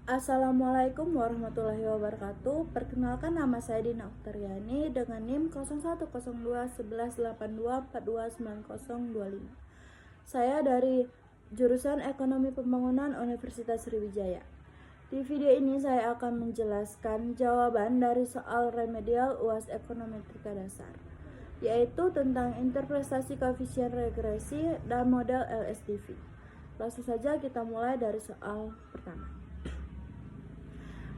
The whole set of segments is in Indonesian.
Assalamualaikum warahmatullahi wabarakatuh. Perkenalkan, nama saya Dina Oktaryani dengan NIM 01021182429025. Saya dari jurusan Ekonomi Pembangunan Universitas Sriwijaya. Di video ini saya akan menjelaskan jawaban dari soal remedial UAS Ekonometrik Dasar, yaitu tentang interpretasi koefisien regresi dan model LSTV. Langsung saja kita mulai dari soal pertama.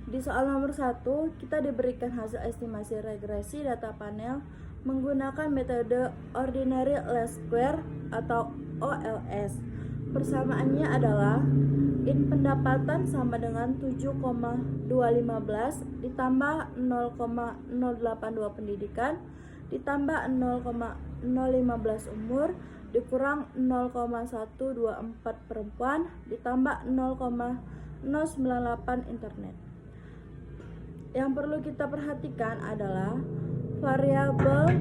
Di soal nomor 1, kita diberikan hasil estimasi regresi data panel menggunakan metode Ordinary Least Square atau OLS. Persamaannya adalah in pendapatan sama dengan 7,215 ditambah 0,082 pendidikan ditambah 0,015 umur dikurang 0,124 perempuan ditambah 0,098 internet. Yang perlu kita perhatikan adalah variabel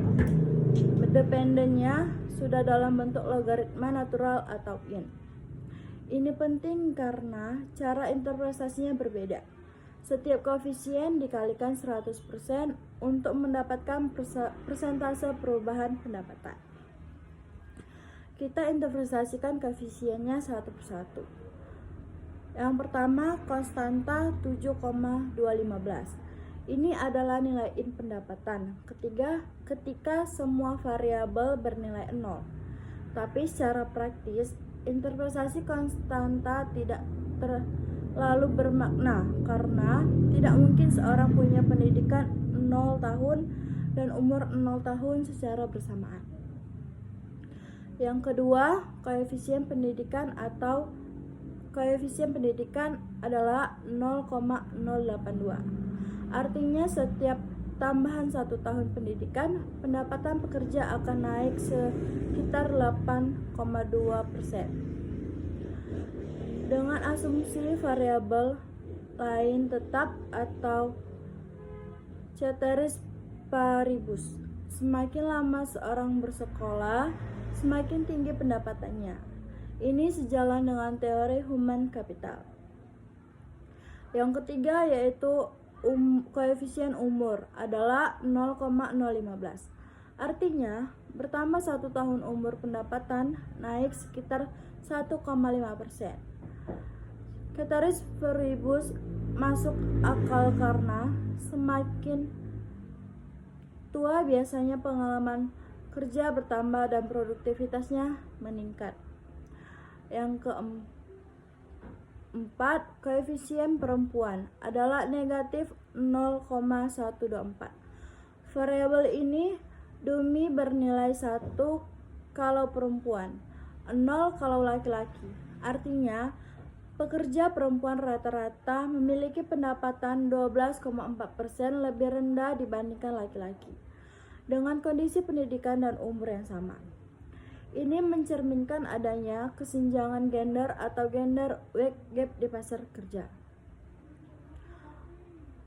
dependennya sudah dalam bentuk logaritma natural atau in. Ini penting karena cara interpretasinya berbeda. Setiap koefisien dikalikan 100% untuk mendapatkan persentase perubahan pendapatan. Kita interpretasikan koefisiennya satu persatu. Yang pertama, konstanta 7,215. Ini adalah nilai in pendapatan. Ketiga, ketika semua variabel bernilai 0. Tapi secara praktis, interpretasi konstanta tidak terlalu bermakna karena tidak mungkin seorang punya pendidikan 0 tahun dan umur 0 tahun secara bersamaan. Yang kedua, koefisien pendidikan adalah 0,082. Artinya setiap tambahan 1 tahun pendidikan, pendapatan pekerja akan naik sekitar 8,2%. Dengan asumsi variabel lain tetap atau ceteris paribus, semakin lama seorang bersekolah, semakin tinggi pendapatannya. Ini sejalan dengan teori human capital. Yang ketiga yaitu koefisien umur adalah 0,015. Artinya, bertambah 1 tahun umur pendapatan naik sekitar 1,5%. Ceteris paribus masuk akal karena semakin tua biasanya pengalaman kerja bertambah dan produktivitasnya meningkat. Yang keempat, koefisien perempuan adalah negatif 0,124. Variabel ini dummy bernilai 1 kalau perempuan, 0 kalau laki-laki. Artinya, pekerja perempuan rata-rata memiliki pendapatan 12,4% lebih rendah dibandingkan laki-laki dengan kondisi pendidikan dan umur yang sama. Ini mencerminkan adanya kesenjangan gender atau gender wage gap di pasar kerja.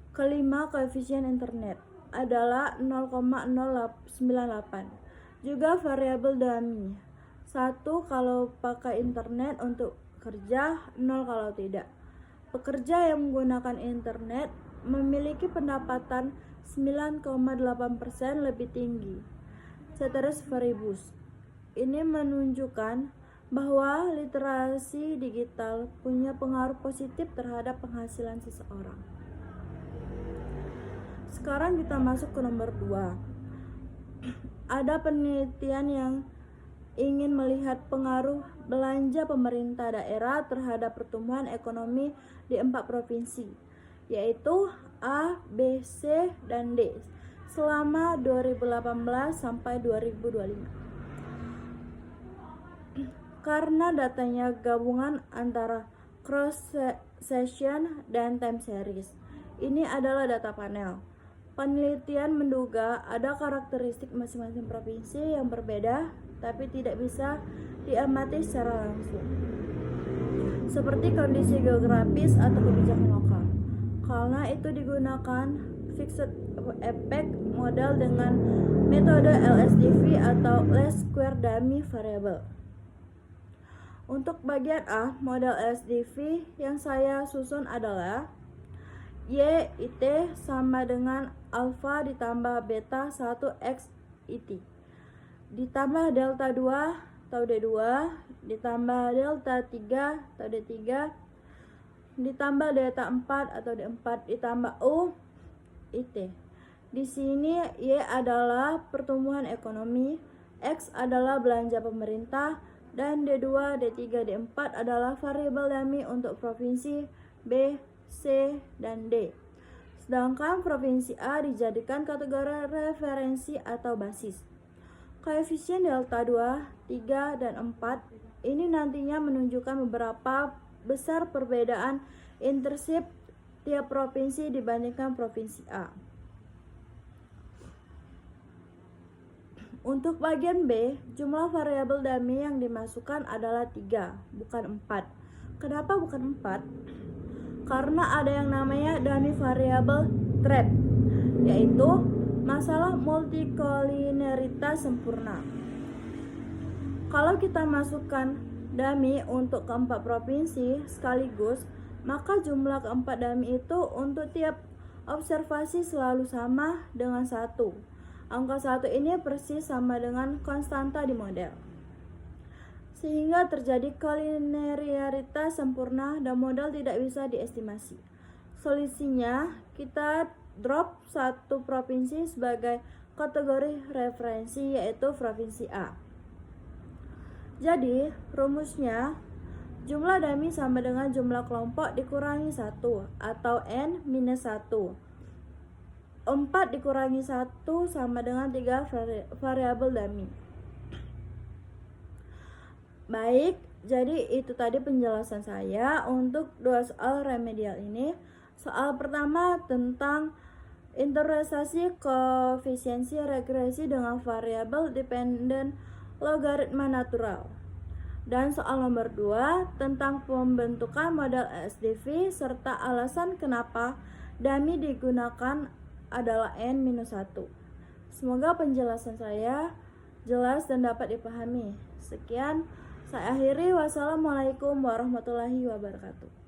Kelima, koefisien internet adalah 0,098. Juga variabel dummy. 1 kalau pakai internet untuk kerja, 0 kalau tidak. Pekerja yang menggunakan internet memiliki pendapatan 9,8% lebih tinggi. Ceteris paribus. Ini menunjukkan bahwa literasi digital punya pengaruh positif terhadap penghasilan seseorang. Sekarang kita masuk ke nomor 2. Ada penelitian yang ingin melihat pengaruh belanja pemerintah daerah terhadap pertumbuhan ekonomi di 4 provinsi, yaitu A, B, C, dan D selama 2018 sampai 2025. Karena datanya gabungan antara cross section dan time series. Ini adalah data panel. Penelitian menduga ada karakteristik masing-masing provinsi yang berbeda tapi tidak bisa diamati secara langsung, seperti kondisi geografis atau kebijakan lokal. Karena itu digunakan fixed effect model dengan metode LSTV atau least square dummy variable. Untuk bagian A, model SDV yang saya susun adalah Y IT sama dengan alfa ditambah beta 1 X IT ditambah delta 2 atau D2 ditambah delta 3 atau D3 ditambah delta 4 atau D4 ditambah U IT. Di sini Y adalah pertumbuhan ekonomi, X adalah belanja pemerintah, dan D2, D3, D4 adalah variabel dummy untuk provinsi B, C, dan D. Sedangkan provinsi A dijadikan kategori referensi atau basis. Koefisien delta 2, 3, dan 4 ini nantinya menunjukkan beberapa besar perbedaan intersip tiap provinsi dibandingkan provinsi A. Untuk bagian B, jumlah variabel dummy yang dimasukkan adalah 3, bukan 4. Kenapa bukan 4? Karena ada yang namanya dummy variabel trap, yaitu masalah multikolineritas sempurna. Kalau kita masukkan dummy untuk keempat provinsi sekaligus, maka jumlah keempat dummy itu untuk tiap observasi selalu sama dengan 1. Angka 1 ini persis sama dengan konstanta di model, sehingga terjadi kolineritas sempurna dan model tidak bisa diestimasi. Solusinya, kita drop satu provinsi sebagai kategori referensi, yaitu provinsi A. Jadi, rumusnya jumlah dummy sama dengan jumlah kelompok dikurangi 1 atau N-1. 4 dikurangi 1 sama dengan 3 variabel dummy. Baik, jadi itu tadi penjelasan saya untuk 2 soal remedial ini. Soal pertama tentang interpretasi koefisiensi regresi dengan variabel dependen logaritma natural. Dan soal nomor 2 tentang pembentukan model SDV serta alasan kenapa dummy digunakan adalah N-1. Semoga penjelasan saya jelas dan dapat dipahami. Sekian, saya akhiri. Wassalamualaikum warahmatullahi wabarakatuh.